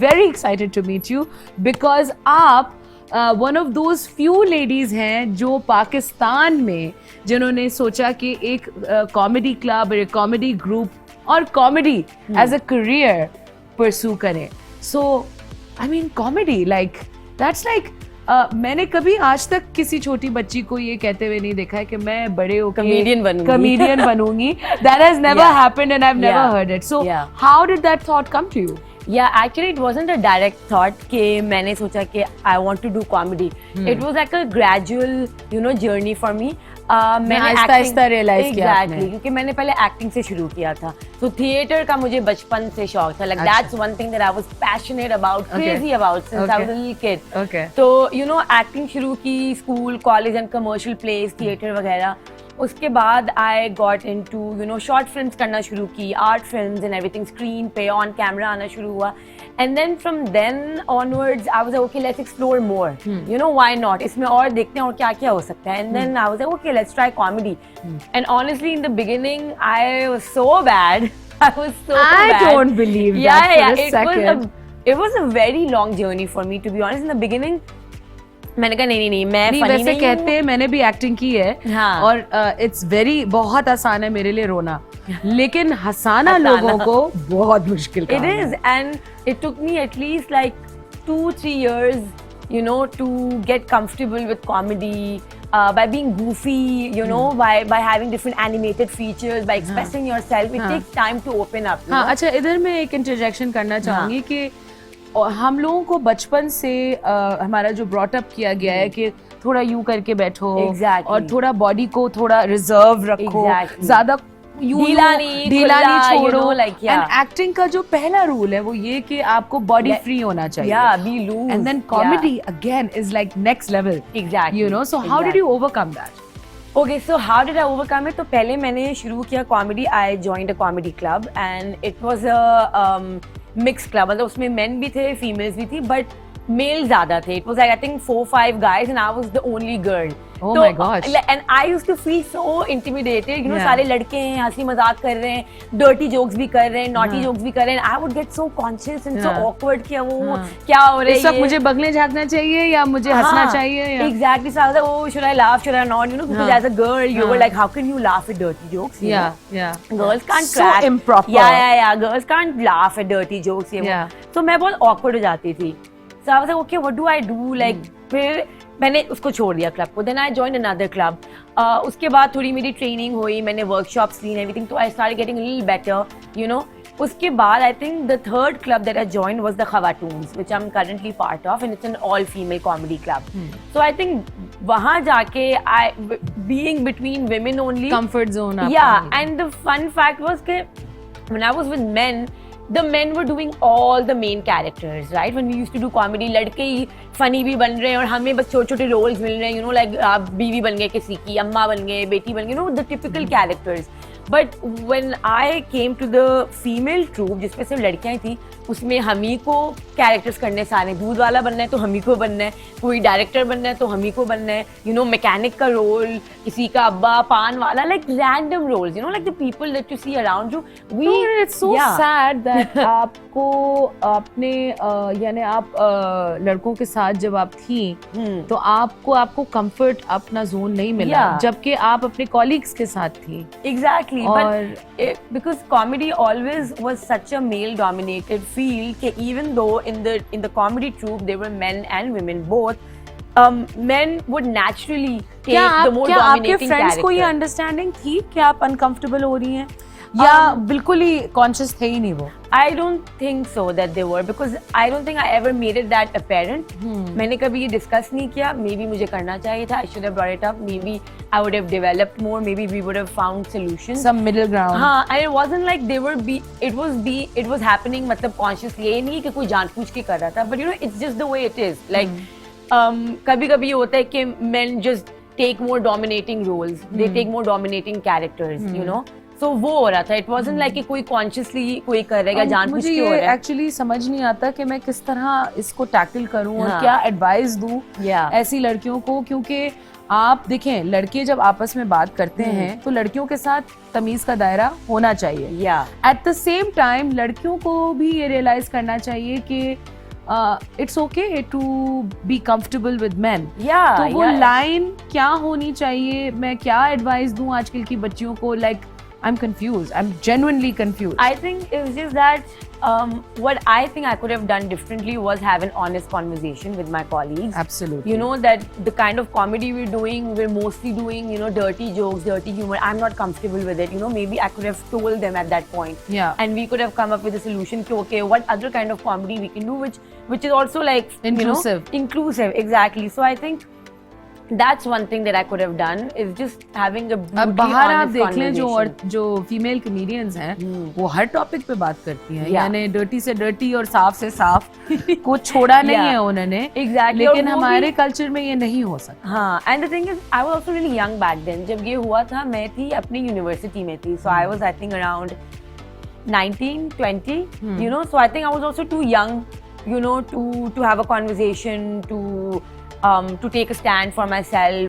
very excited to meet you because आप one of those few ladies हैं जो पाकिस्तान में जिन्होंने सोचा कि एक कॉमेडी क्लब और कॉमेडी ग्रुप और comedy as a career pursue करें. So I mean comedy like that's like मैंने कभी आज तक किसी छोटी बच्ची को ये कहते हुए नहीं देखा है कि मैं बड़े होकर comedian बनूंगी. That has never happened and I've never heard it. So how did that thought come to you? Yeah, actually it wasn't a direct thought कि मैंने सोचा कि I want to do comedy. It was like a gradual, you know, journey for me. मैंने आहिस्ता realise किया exactly, क्योंकि मैंने पहले एक्टिंग से शुरू किया था. तो थिएटर का मुझे बचपन से शौक था. Like that's one thing that I was passionate about, crazy about since I was a little kid. Okay. तो you know एक्टिंग शुरू की school, college and commercial place, theatre वगैरह. उसके बाद I got into you know short films करना शुरू की, art films and everything, screen पे ऑन कैमरा आना शुरू हुआ. And then from then onwards I was okay let's explore more, you know why not, इसमें और देखते हैं और क्या क्या हो सकता है. And then I was okay let's try comedy. And honestly in the beginning I was so bad. I don't believe that for a second. It was a very long journey for me, to be honest. In the beginning मैंने कहा नहीं मैं funny वैसे नहीं कहते हैं, मैंने भी एक्टिंग की है. हाँ. और इट्स वेरी बहुत आसान है मेरे लिए रोना, लेकिन हंसाना लोगों को बहुत मुश्किल काम है. It is, and it took me at least like 2-3 years, you know, to get comfortable with comedy, by being goofy, you know, by having different animated features, by expressing yourself. It takes time to open up. हाँ, अच्छा इधर मैं एक interjection करना चाहूंगी कि हम लोगों को बचपन से हमारा जो ब्रॉट अप किया गया है कि थोड़ा यूं करके बैठो, और थोड़ा बॉडी को थोड़ा रिजर्व रखो, ज्यादा ढीला नहीं छोड़ो. एंड एक्टिंग का जो पहला रूल है वो ये कि आपको बॉडी फ्री होना चाहिए. And then comedy again is like next level, you know. So how did you overcome that? Okay, so how did I overcome it? तो पहले मैंने शुरू किया comedy. I joined a comedy club and it was a mixed club. मतलब उसमें men भी थे, females भी थी, but male ज़्यादा थे. It was like I think 4-5 guys and I was the only girl. Oh my gosh. And I used to feel so intimidated. You know, सारे लड़के हैं, हंसी मजाक कर रहे हैं, dirty jokes भी कर रहे हैं, naughty jokes भी कर रहे हैं. I would get so conscious and so awkward कि वो क्या हो रहा है. इस वक्त मुझे बगले झाँकना चाहिए या मुझे हंसना चाहिए? Exactly. So I was like, oh, should I laugh? Should I not? You know, because as a girl, you were like, how can you laugh at dirty jokes? Yeah. Girls can't so crack. improper. Yeah. Girls can't laugh at dirty jokes. So मैं बहुत awkward हो जाती थी. So I was like, okay, what do I do? Like, फिर मैंने उसको छोड़ दिया क्लब को. Then I joined another club. उसके बाद थोड़ी मेरी ट्रेनिंग हुई, मैंने वर्कशॉप्स ली, एवरीथिंग. तो I started getting a little better, you know. उसके बाद I think the third club that I joined was the Khawatoons, which I'm currently part of, and it's an all-female comedy club. So I think वहाँ जाके being between women only. Comfort zone. Yeah, and the fun fact was कि when I was with men, the men were doing all the main characters, right? When we used to do comedy, लड़के ही funny भी बन रहे हैं और हमें बस छोटे-छोटे roles मिल रहे हैं, you know, like आप बीवी बन गए किसी की, अम्मा बन गए, बेटी बन गए, you know, the typical characters. But when I came to the female troupe, जिसमें सिर्फ लड़कियाँ थी, उसमें हम ही को कैरेक्टर्स करने सारे. दूध वाला बनना है तो हम ही को बनना है, कोई डायरेक्टर बनना है तो हम ही को बनना है, यू नो, मैकेनिक का रोल, किसी का अब्बा, पान वाला, like random roles, you know, like the people that you see around you. It's so sad that आपको अपने यानी आप लड़कों के साथ जब आप थी तो आपको कंफर्ट अपना जोन नहीं मिला, जबकि आप अपने कॉलीग्स के साथ थी. Exactly. But because comedy always was such a male dominated field कि even though in the comedy troupe there were men and women both, men would naturally take the more dominating आपके friends को ये understanding थी कि आप uncomfortable हो रही हैं या बिल्कुल ही कॉन्शियस थे ही नहीं वो? I don't think so that they were, because I don't think I ever made it that apparent. मैंने कभी ये डिस्कस नहीं किया. Maybe मुझे करना चाहिए था. I should have brought it up. Maybe I would have developed more. Maybe we would have found solutions. Some middle ground. हाँ, and it wasn't like they were it was happening मतलब consciously. ये नहीं कि कोई जानबूझ के कर रहा था. But you know, it's just the way it is. Like कभी-कभी ये होता है कि men just take more dominating roles. They take more dominating characters. You know. So वो हो रहा था. It wasn't like कि कोई consciously कोई करेगा जानबूझ के हो रहा है. मुझे एक्चुअली समझ नहीं आता कि मैं किस तरह इसको टैकल करूं और क्या एडवाइस दूं ऐसी लड़कियों को, क्योंकि आप देखें, लड़के जब आपस में बात करते हैं तो लड़कियों के साथ तमीज का दायरा होना चाहिए। Yeah. At the same time लड़कियों को भी ये रियलाइज करना चाहिए कि it's okay to be comfortable with man. Yeah. तो वो yeah. लाइन क्या होनी चाहिए, मैं क्या एडवाइस दूं आजकल की बच्चियों को? Like I am confuse, I am genuinely confuse. I think it was just that what I think I could have done differently was have an honest conversation with my colleagues. Absolutely. You know, that the kind of comedy we're doing, we're mostly doing, you know, dirty jokes, dirty humor. I'm not comfortable with it. You know, maybe I could have told them at that point. Yeah. And we could have come up with a solution. Ki, okay, what other kind of comedy we can do, which is also like Inclusive. You know, inclusive, exactly. So I think that's one thing that I could have done is just having a अब brutally बाहर आप honest देख लें conversation. जो female comedians हैं वो हर topic पे बात करती हैं। Yeah. यानी डर्टी से डर्टी और साफ से साफ को छोड़ा नहीं Yeah. है उन्होंने। Exactly. लेकिन और वो हमारे भी- कल्चर में ये नहीं हो सकता। हाँ, and the thing is, I was also really young back then. जब ये हुआ था, मैं थी अपनी यूनिवर्सिटी में थी, so I was I think around 19, 20, you know. So I think I was also too young, you know, to have a conversation, to take a stand for myself.